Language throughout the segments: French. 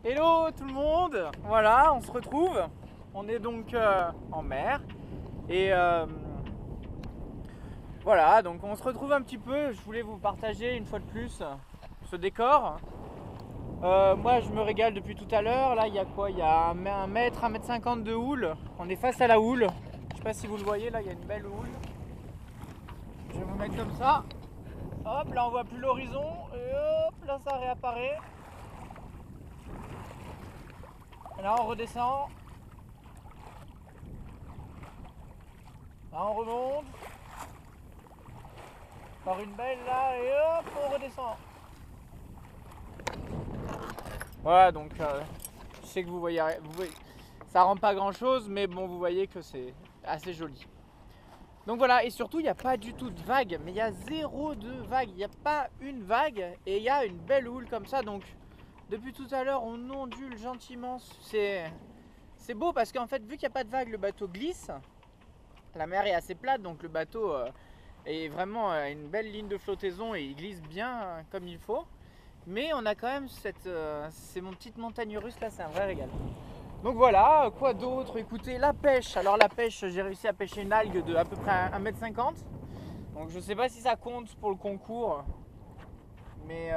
Hello tout le monde. Voilà, on se retrouve. On est donc en mer. Et voilà, donc on se retrouve un petit peu. Je voulais vous partager une fois de plus ce décor. Moi je me régale depuis tout à l'heure. Là il y a quoi? Il y a 1 mètre, 1,50 m de houle. On est face à la houle. Je sais pas si vous le voyez, là il y a une belle houle. Je vais vous mettre comme ça. Hop, là on voit plus l'horizon. Et hop, là ça réapparaît. Et là on redescend. Là on remonte. Par une belle là et hop on redescend. Voilà, donc je sais que vous voyez, ça rend pas grand chose, mais bon, vous voyez que c'est assez joli. Donc voilà, et surtout il n'y a pas du tout de vague, mais il y a zéro de vague, il n'y a pas une vague et il y a une belle houle comme ça. Donc depuis tout à l'heure on ondule gentiment, c'est beau parce qu'en fait vu qu'il n'y a pas de vague, le bateau glisse. La mer est assez plate, donc le bateau est vraiment une belle ligne de flottaison et il glisse bien comme il faut. Mais on a quand même c'est mon petite montagne russe là, c'est un vrai régal. Donc voilà, quoi d'autre? Écoutez, la pêche. Alors la pêche, j'ai réussi à pêcher une algue de à peu près 1,50 m. Donc je sais pas si ça compte pour le concours. Mais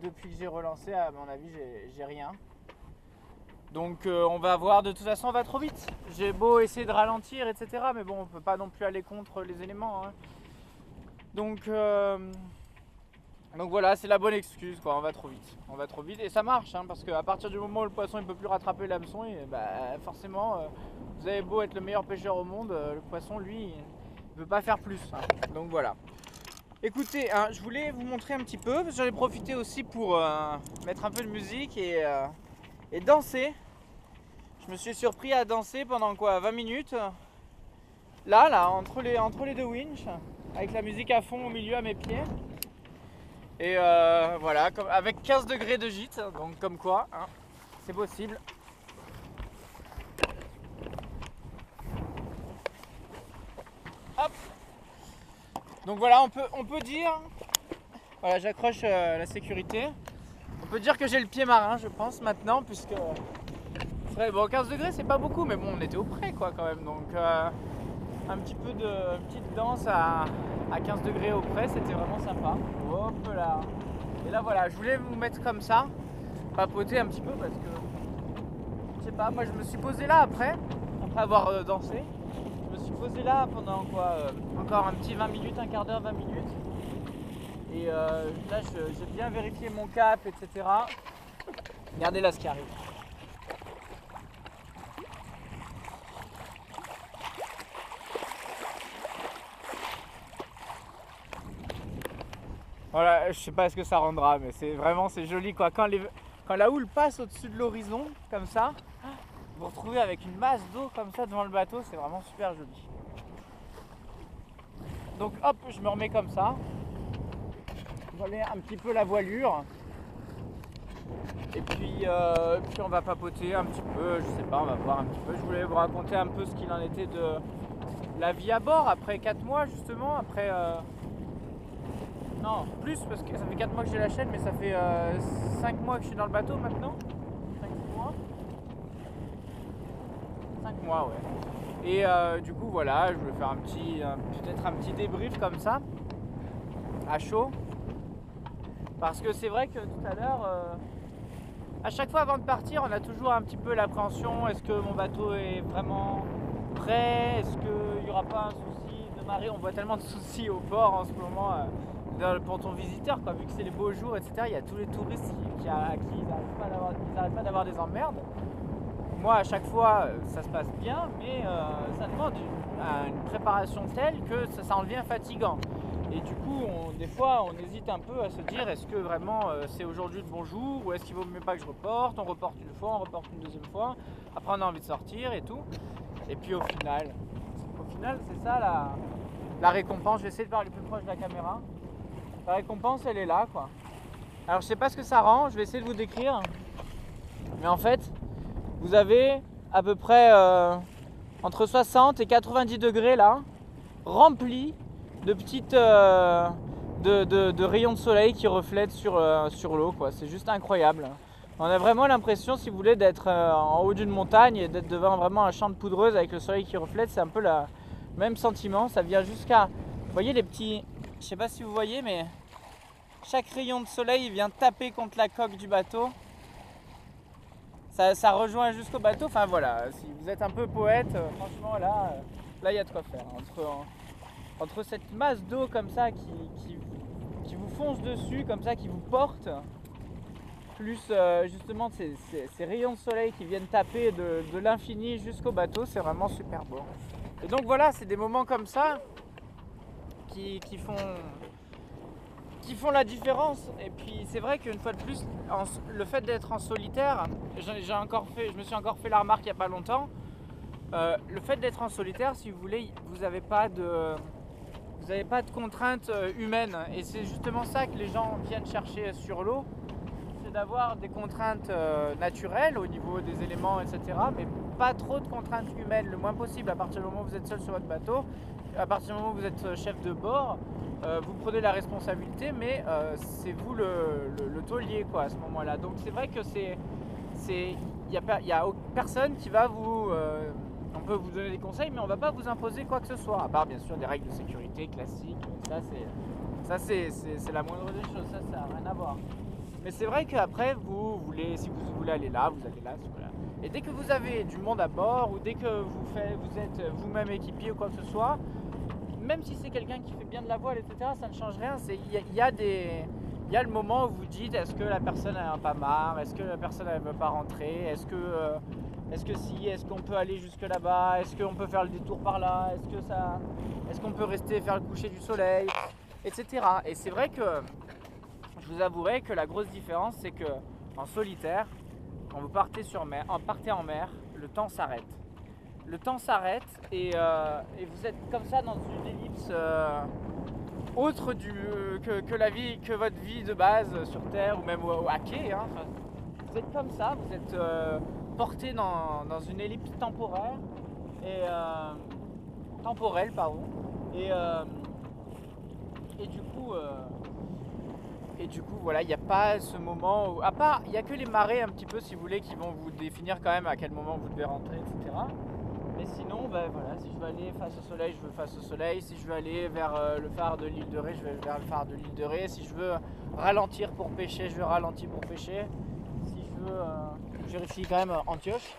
depuis que j'ai relancé, à mon avis, j'ai rien. Donc on va voir, de toute façon on va trop vite. J'ai beau essayer de ralentir, etc. Mais bon, on peut pas non plus aller contre les éléments, hein. Donc voilà, c'est la bonne excuse quoi, on va trop vite et ça marche hein, parce qu'à partir du moment où le poisson il peut plus rattraper l'hameçon, et forcément vous avez beau être le meilleur pêcheur au monde, le poisson lui il veut pas faire plus hein. Donc voilà. Écoutez, hein, je voulais vous montrer un petit peu, parce que j'en ai profité aussi pour mettre un peu de musique et danser. Je me suis surpris à danser pendant quoi, 20 minutes là entre les deux winches, avec la musique à fond au milieu à mes pieds. Et voilà, avec 15 degrés de gîte, donc comme quoi, hein, c'est possible. Hop. Donc voilà, on peut dire, voilà, j'accroche la sécurité. On peut dire que j'ai le pied marin, je pense maintenant, puisque bon, 15 degrés c'est pas beaucoup, mais bon, on était au près quoi quand même. Donc un petit peu de petite danse à 15 degrés au près, c'était vraiment sympa. Hop là. Et là voilà, je voulais vous mettre comme ça, papoter un petit peu parce que, je sais pas, moi je me suis posé là après avoir dansé. Je me suis posé là pendant quoi, encore un petit 20 minutes, un quart d'heure, 20 minutes. Et là j'ai bien vérifié mon cap, etc. Regardez là ce qui arrive. Voilà, je sais pas ce que ça rendra, mais c'est joli quoi. Quand la houle passe au-dessus de l'horizon, comme ça, vous vous retrouvez avec une masse d'eau comme ça devant le bateau, c'est vraiment super joli. Donc hop, je me remets comme ça. Voilà un petit peu la voilure. Et puis on va papoter un petit peu, je sais pas, on va voir un petit peu. Je voulais vous raconter un peu ce qu'il en était de la vie à bord après 4 mois justement, après... Non, plus parce que ça fait 4 mois que j'ai la chaîne, mais ça fait 5 mois que je suis dans le bateau maintenant. 5 mois. 5 mois, ouais. Et du coup, voilà, je vais faire peut-être un petit débrief comme ça, à chaud. Parce que c'est vrai que tout à l'heure, à chaque fois avant de partir, on a toujours un petit peu l'appréhension. Est-ce que mon bateau est vraiment prêt? Est-ce qu'il n'y aura pas un souci de marée? On voit tellement de soucis au port en ce moment. Pour ton visiteur quoi, vu que c'est les beaux jours, etc. Il y a tous les touristes qui n'arrêtent pas d'avoir des emmerdes. Moi à chaque fois ça se passe bien, mais ça demande une préparation telle que ça en devient fatigant. Et du coup des fois on hésite un peu à se dire est-ce que vraiment c'est aujourd'hui le bon jour, ou est-ce qu'il vaut mieux pas que je reporte? On reporte une fois, on reporte une deuxième fois, après on a envie de sortir et tout. Et puis au final c'est ça la récompense. Je vais essayer de parler plus proche de la caméra. La récompense elle est là quoi. Alors je sais pas ce que ça rend, je vais essayer de vous décrire. Mais en fait, vous avez à peu près entre 60 et 90 degrés là, remplis de petites de rayons de soleil qui reflètent sur l'eau quoi. C'est juste incroyable. On a vraiment l'impression, si vous voulez, d'être en haut d'une montagne et d'être devant vraiment un champ de poudreuse avec le soleil qui reflète. C'est un peu le même sentiment. Ça vient jusqu'à... Vous voyez les petits... Je sais pas si vous voyez, mais chaque rayon de soleil vient taper contre la coque du bateau. Ça rejoint jusqu'au bateau. Enfin voilà, si vous êtes un peu poète, franchement là il y a de quoi faire. Entre cette masse d'eau comme ça qui vous fonce dessus, comme ça, qui vous porte, plus justement ces rayons de soleil qui viennent taper de l'infini jusqu'au bateau, c'est vraiment super beau. Et donc voilà, c'est des moments comme ça qui font la différence. Et puis c'est vrai qu'une fois de plus, le fait d'être en solitaire, je me suis encore fait la remarque il n'y a pas longtemps, le fait d'être en solitaire, si vous voulez, vous n'avez pas de contraintes humaines. Et c'est justement ça que les gens viennent chercher sur l'eau, c'est d'avoir des contraintes naturelles au niveau des éléments, etc. Mais pas trop de contraintes humaines, le moins possible. À partir du moment où vous êtes seul sur votre bateau, à partir du moment où vous êtes chef de bord, vous prenez la responsabilité, mais c'est vous le taulier quoi, à ce moment-là. Donc c'est vrai que il n'y a personne qui va vous... on peut vous donner des conseils, mais on ne va pas vous imposer quoi que ce soit, à part bien sûr des règles de sécurité classiques. Ça c'est la moindre des choses, ça n'a rien à voir. Mais c'est vrai qu'après, si vous voulez aller là, vous allez là, voilà. Et dès que vous avez du monde à bord, ou dès que vous êtes vous-même équipier ou quoi que ce soit, même si c'est quelqu'un qui fait bien de la voile, etc., ça ne change rien. Il y a le moment où vous dites, est-ce que la personne a un pas marre, est-ce que la personne ne veut pas rentrer, est-ce qu'on peut aller jusque là-bas, est-ce qu'on peut faire le détour par là, est-ce qu'on peut rester faire le coucher du soleil, etc. Et c'est vrai que je vous avouerai que la grosse différence, c'est que en solitaire, quand vous partez en mer, le temps s'arrête. Le temps s'arrête et vous êtes comme ça dans une ellipse autre que votre vie de base sur Terre ou même à quai. Hein. Enfin, vous êtes comme ça, vous êtes porté dans une ellipse temporelle et du coup voilà, il n'y a pas ce moment où, à part, il n'y a que les marées un petit peu si vous voulez qui vont vous définir quand même à quel moment vous devez rentrer, etc. Mais sinon, voilà, si je veux aller face au soleil, je veux face au soleil. Si je veux aller vers le phare de l'île de Ré, je vais vers le phare de l'île de Ré. Si je veux ralentir pour pêcher, je vais ralentir pour pêcher. Si je veux... je vérifie quand même Antioche.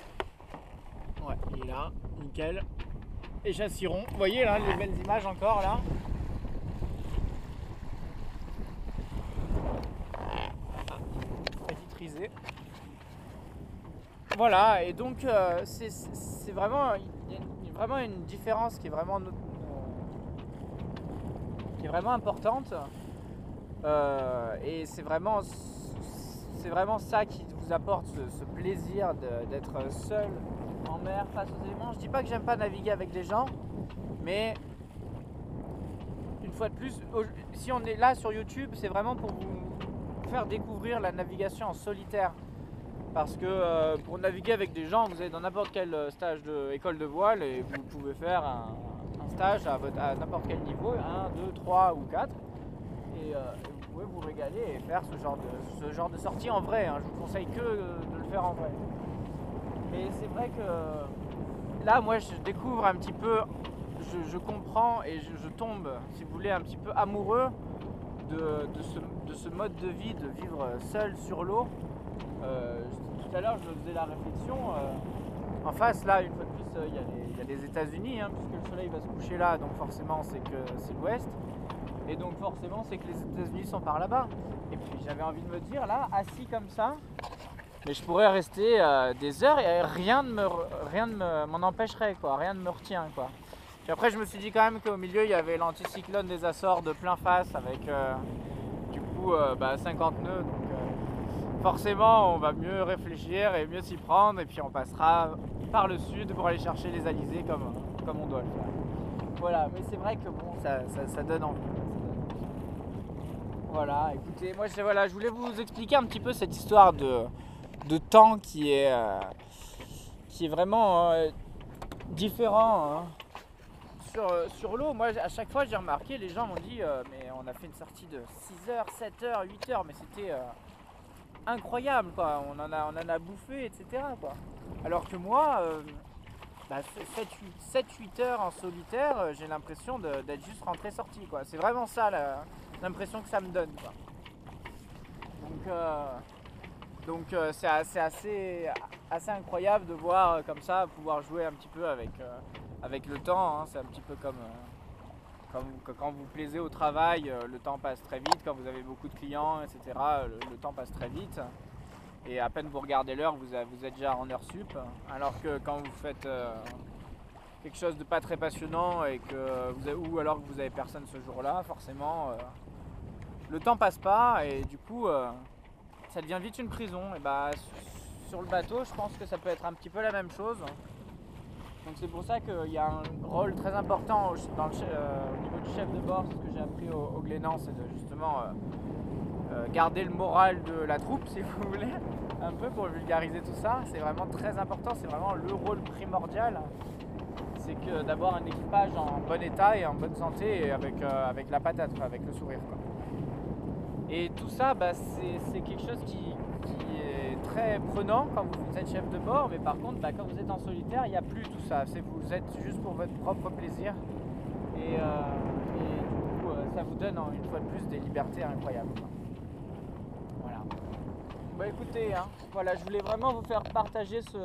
Ouais, il est là, nickel. Et Chasseron. Vous voyez là, les belles images encore là. Petite risée. Voilà, et donc c'est vraiment, il y a vraiment une différence qui est vraiment importante, et c'est vraiment ça qui vous apporte ce plaisir d'être seul en mer face aux éléments. Je dis pas que j'aime pas naviguer avec des gens, mais une fois de plus, si on est là sur YouTube, c'est vraiment pour vous faire découvrir la navigation en solitaire. Parce que pour naviguer avec des gens, vous êtes dans n'importe quel stage d'école de voile et vous pouvez faire un stage à n'importe quel niveau, 1, 2, 3 ou 4. Et vous pouvez vous régaler et faire ce genre de sortie en vrai. Hein. Je vous conseille que de le faire en vrai. Mais c'est vrai que là, moi, je découvre un petit peu, je comprends et je tombe, si vous voulez, un petit peu amoureux de ce mode de vie, de vivre seul sur l'eau. Tout à l'heure je faisais la réflexion, en face là une fois de plus il y a les États-Unis, hein, puisque le soleil va se coucher là, donc forcément c'est que c'est l'ouest, et donc forcément c'est que les États-Unis sont par là-bas. Et puis j'avais envie de me dire là, assis comme ça, mais je pourrais rester des heures et rien ne m'en empêcherait quoi, rien ne me retient quoi. Puis après je me suis dit quand même qu'au milieu il y avait l'anticyclone des Açores de plein face avec du coup 50 nœuds, donc forcément on va mieux réfléchir et mieux s'y prendre, et puis on passera par le sud pour aller chercher les alizés comme on doit le faire. Voilà, mais c'est vrai que bon, ça donne envie. Voilà, écoutez, moi je voulais vous expliquer un petit peu cette histoire de temps qui est vraiment différent, hein. Sur l'eau, moi à chaque fois j'ai remarqué, les gens m'ont dit mais on a fait une sortie de 6h, 7h, 8h, mais c'était incroyable, quoi. On en a bouffé, etc., quoi. Alors que moi, 7-8 heures en solitaire, j'ai l'impression d'être juste rentré-sorti, quoi. C'est vraiment ça l'impression que ça me donne, quoi. Donc c'est assez incroyable de voir comme ça, pouvoir jouer un petit peu avec le temps, hein. C'est un petit peu comme quand vous plaisez au travail, le temps passe très vite. Quand vous avez beaucoup de clients, etc., le temps passe très vite. Et à peine vous regardez l'heure, vous êtes déjà en heure sup. Alors que quand vous faites quelque chose de pas très passionnant ou alors que vous avez personne ce jour-là, forcément, le temps passe pas et du coup, ça devient vite une prison. Et sur le bateau, je pense que ça peut être un petit peu la même chose. Donc c'est pour ça qu'il y a un rôle très important au niveau du chef de bord. Ce que j'ai appris au Glénan, c'est de justement garder le moral de la troupe, si vous voulez, un peu pour vulgariser tout ça. C'est vraiment très important, c'est vraiment le rôle primordial. C'est que d'avoir un équipage en bon état et en bonne santé et avec la patate, quoi, avec le sourire, quoi. Et tout ça, c'est quelque chose qui est très prenant quand vous êtes chef de bord, mais par contre, quand vous êtes en solitaire, il n'y a plus tout ça. Vous êtes juste pour votre propre plaisir. Et du coup, ça vous donne une fois de plus des libertés incroyables, quoi. Voilà. Écoutez, hein, voilà, je voulais vraiment vous faire partager ce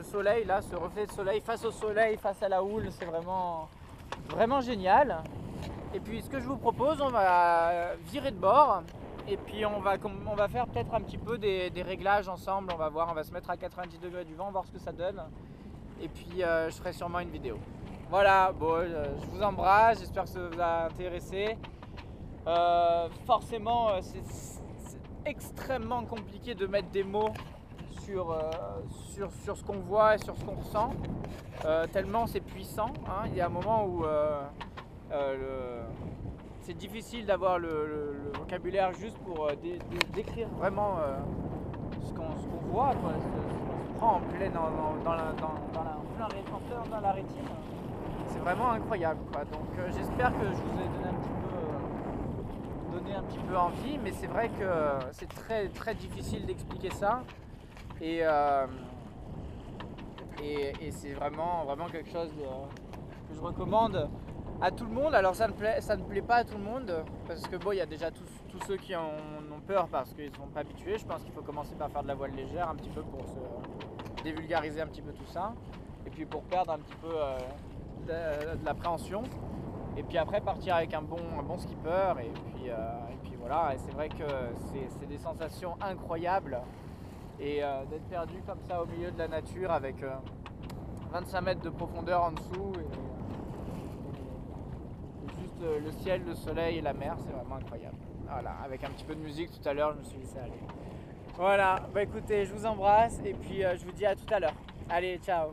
soleil là, ce reflet de soleil face au soleil, face à la houle. C'est vraiment, vraiment génial. Et puis ce que je vous propose, on va virer de bord et puis on va faire peut-être un petit peu des réglages ensemble. On va voir, on va se mettre à 90 degrés du vent, voir ce que ça donne. Et puis je ferai sûrement une vidéo. Voilà, je vous embrasse, j'espère que ça vous a intéressé. Forcément, c'est extrêmement compliqué de mettre des mots sur ce qu'on voit et sur ce qu'on ressent, tellement c'est puissant, hein. Il y a un moment où c'est difficile d'avoir le vocabulaire juste pour décrire vraiment ce qu'on voit, quoi, ce qu'on se prend en plein dans la rétine. C'est vraiment incroyable, quoi. Donc j'espère que je vous ai donné un petit peu envie, mais c'est vrai que c'est très très difficile d'expliquer ça et c'est vraiment quelque chose que je recommande à tout le monde. Alors ça ne plaît pas à tout le monde parce que il y a déjà tous ceux qui en ont peur parce qu'ils ne sont pas habitués. Je pense qu'il faut commencer par faire de la voile légère un petit peu pour se dévulgariser un petit peu tout ça et puis pour perdre un petit peu de l'appréhension et puis après partir avec un bon skipper et puis voilà. Et c'est vrai que c'est des sensations incroyables et d'être perdu comme ça au milieu de la nature avec 25 mètres de profondeur en dessous et juste le ciel, le soleil et la mer, c'est vraiment incroyable. Voilà, avec un petit peu de musique tout à l'heure, je me suis laissé aller. Voilà, écoutez, je vous embrasse et puis je vous dis à tout à l'heure. Allez, ciao.